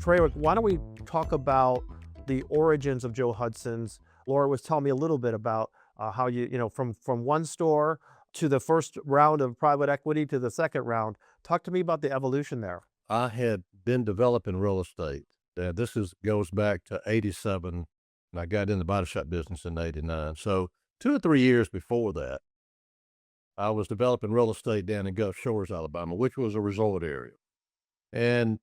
Traweek, why don't we talk about the origins of Joe Hudson's? Laura was telling me a little bit about how from one store to the first round of private equity to the second round. Talk to me about the evolution there. I had been developing real estate. Goes back to '87, and I got in the body shop business in '89. So 2 or 3 years before that, I was developing real estate down in Gulf Shores, Alabama, which was a resort area. And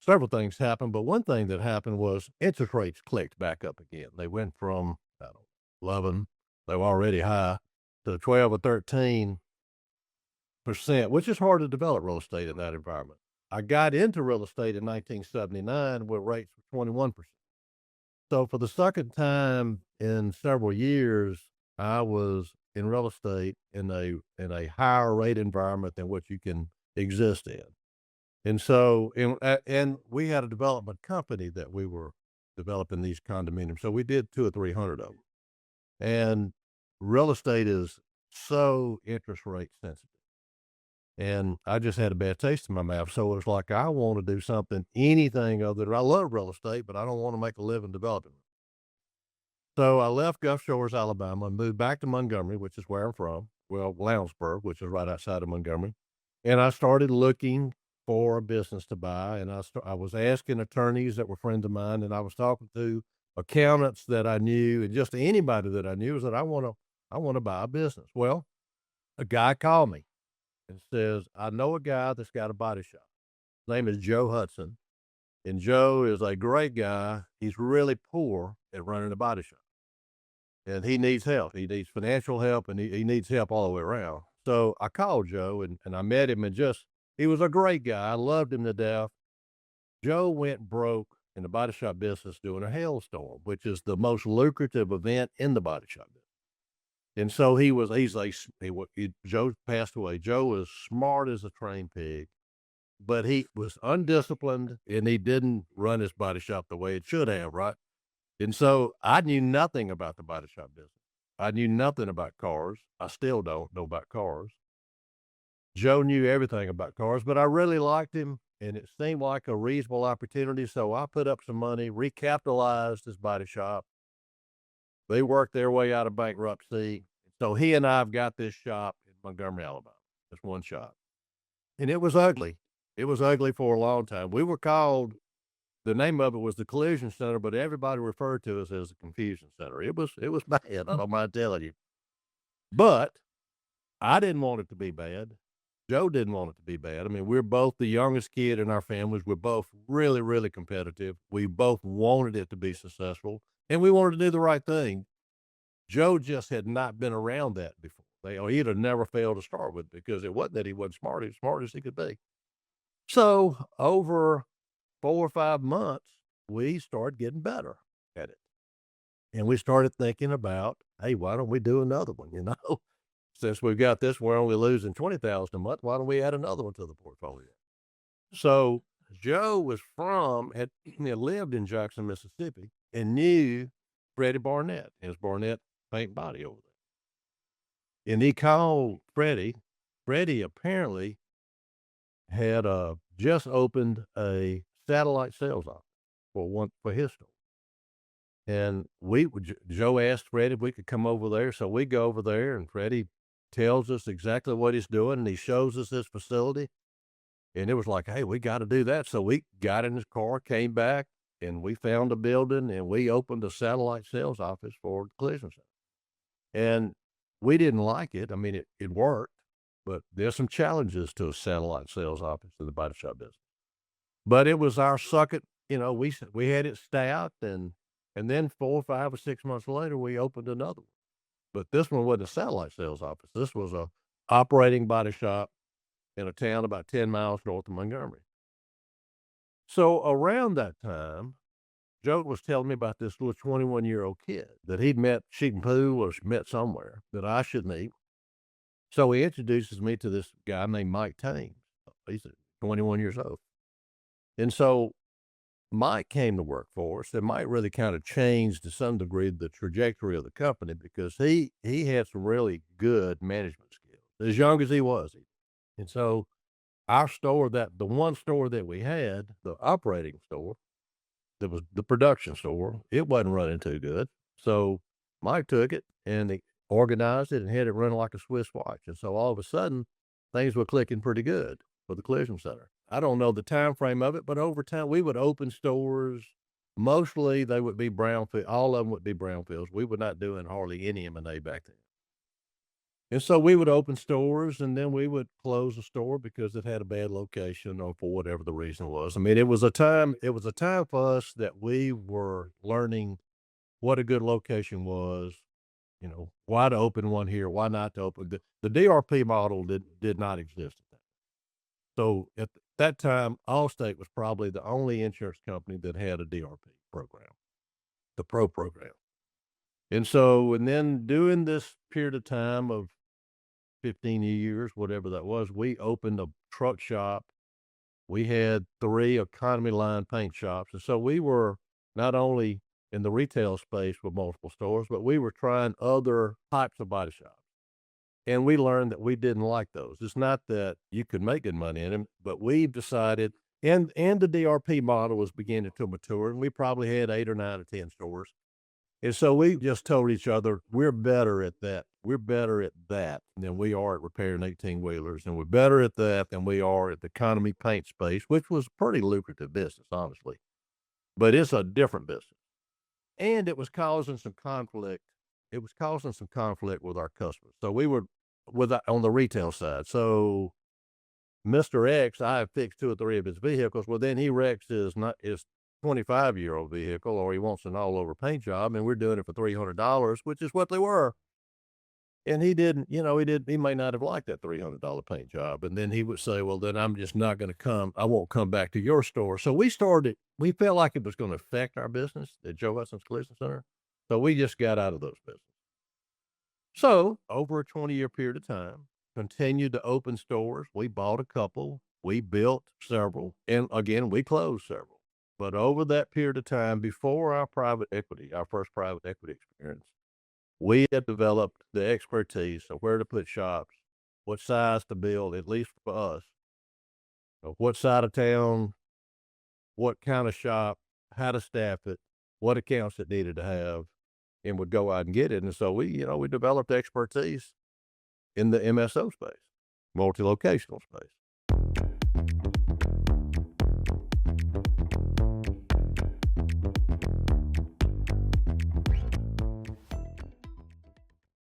several things happened, but one thing that happened was interest rates clicked back up again. They went from, I don't know, 11, they were already high, to 12 or 13%, which is hard to develop real estate in that environment. I got into real estate in 1979 where rates were 21%. So for the second time in several years, I was in real estate in a higher rate environment than what you can exist in. And we had a development company that we were developing these condominiums. So we did 2 or 300 of them. And real estate is so interest rate sensitive. And I just had a bad taste in my mouth. So it was like, I want to do something, anything other than I love real estate, but I don't want to make a living developing it. So I left Gulf Shores, Alabama, and moved back to Montgomery, which is where I'm from. Well, Lounsburg, which is right outside of Montgomery. And I started looking for a business to buy. And I was asking attorneys that were friends of mine, and I was talking to accountants that I knew, and just anybody that I knew, I want to buy a business. Well, a guy called me and says, I know a guy that's got a body shop. His name is Joe Hudson. And Joe is a great guy. He's really poor at running a body shop. And he needs help. He needs financial help, and he needs help all the way around. So I called Joe, and I met him, and he was a great guy. I loved him to death. Joe went broke in the body shop business doing a hailstorm, which is the most lucrative event in the body shop business. And so Joe passed away. Joe was smart as a trained pig, but he was undisciplined, and he didn't run his body shop the way it should have, right? And so I knew nothing about the body shop business. I knew nothing about cars. I still don't know about cars. Joe knew everything about cars, but I really liked him, and it seemed like a reasonable opportunity. So I put up some money, recapitalized his body shop. They worked their way out of bankruptcy. So he and I've got this shop in Montgomery, Alabama, this one shop. And it was ugly. It was ugly for a long time. We were called, the name of it was the Collision Center, but everybody referred to us as the Confusion Center. It was bad, I don't mind telling you. But I didn't want it to be bad. Joe didn't want it to be bad. I mean, we're both the youngest kid in our families. We're both really, really competitive. We both wanted it to be successful, and we wanted to do the right thing. Joe just had not been around that before. He'd have never failed to start with, because it wasn't that he wasn't smart. He was smart as he could be. So over 4 or 5 months, we started getting better at it. And we started thinking about, hey, why don't we do another one, Since we've got this, we're only losing $20,000 a month. Why don't we add another one to the portfolio? So Joe he lived in Jackson, Mississippi, and knew Freddie Barnett. It was Barnett Paint Body over there. And he called Freddie. Freddie apparently had just opened a satellite sales office for his store. And Joe asked Freddie if we could come over there. So we go over there, and Freddie tells us exactly what he's doing, and he shows us his facility. And it was like, hey, we got to do that. So we got in his car, came back, and we found a building, and we opened a satellite sales office for the Collision Center. And we didn't like it. I mean, it worked, but there's some challenges to a satellite sales office in the body shop business. But it was our second, we had it staffed, and then 4, 5, or 6 months later, we opened another one. But this one wasn't a satellite sales office. This was a operating body shop in a town about 10 miles north of Montgomery. So around that time, Joe was telling me about this little 21-year-old kid that he'd met shooting pool or met somewhere that I should meet. So he introduces me to this guy named Mike Thames. He's 21 years old. And so Mike came to work for us, and Mike really kind of changed to some degree the trajectory of the company, because he had some really good management skills, as young as he was. And so our store, the one store that we had, the operating store, there was the production store. It wasn't running too good. So Mike took it and he organized it and had it running like a Swiss watch. And so all of a sudden, things were clicking pretty good for the collision center. I don't know the time frame of it, but over time we would open stores. Mostly they would be brownfield. All of them would be brownfields. We were not doing hardly any M&A back then. And so we would open stores and then we would close a store because it had a bad location or for whatever the reason was. I mean, it was a time for us that we were learning what a good location was, why to open one here, why not to open the DRP model did not exist at that. So at that time, Allstate was probably the only insurance company that had a DRP program, the pro program. And then during this period of time of 15 years, whatever that was, we opened a truck shop. We had 3 economy line paint shops. And so we were not only in the retail space with multiple stores, but we were trying other types of body shops. And we learned that we didn't like those. It's not that you could make good money in them, but we've decided, and the DRP model was beginning to mature, and we probably had 8 or 9 or 10 stores. And so we just told each other, we're better at that. We're better at that than we are at repairing 18-wheelers. And we're better at that than we are at the economy paint space, which was a pretty lucrative business, honestly. But it's a different business. And it was causing some conflict. It was causing some conflict with our customers. So we were on the retail side. So Mr. X, I have fixed 2 or 3 of his vehicles. Well, then he wrecks his 25-year-old vehicle, or he wants an all-over paint job, and we're doing it for $300, which is what they were. And he didn't, he may not have liked that $300 paint job. And then he would say, well, then I'm just not going to come. I won't come back to your store. So we felt like it was going to affect our business at Joe Hudson's Collision Center. So we just got out of those businesses. So over a 20-year period of time, continued to open stores. We bought a couple. We built several. And again, we closed several. But over that period of time, before our first private equity experience, we had developed the expertise of where to put shops, what size to build, at least for us, what side of town, what kind of shop, how to staff it, what accounts it needed to have, and would go out and get it. And so we developed expertise in the MSO space, multi-locational space.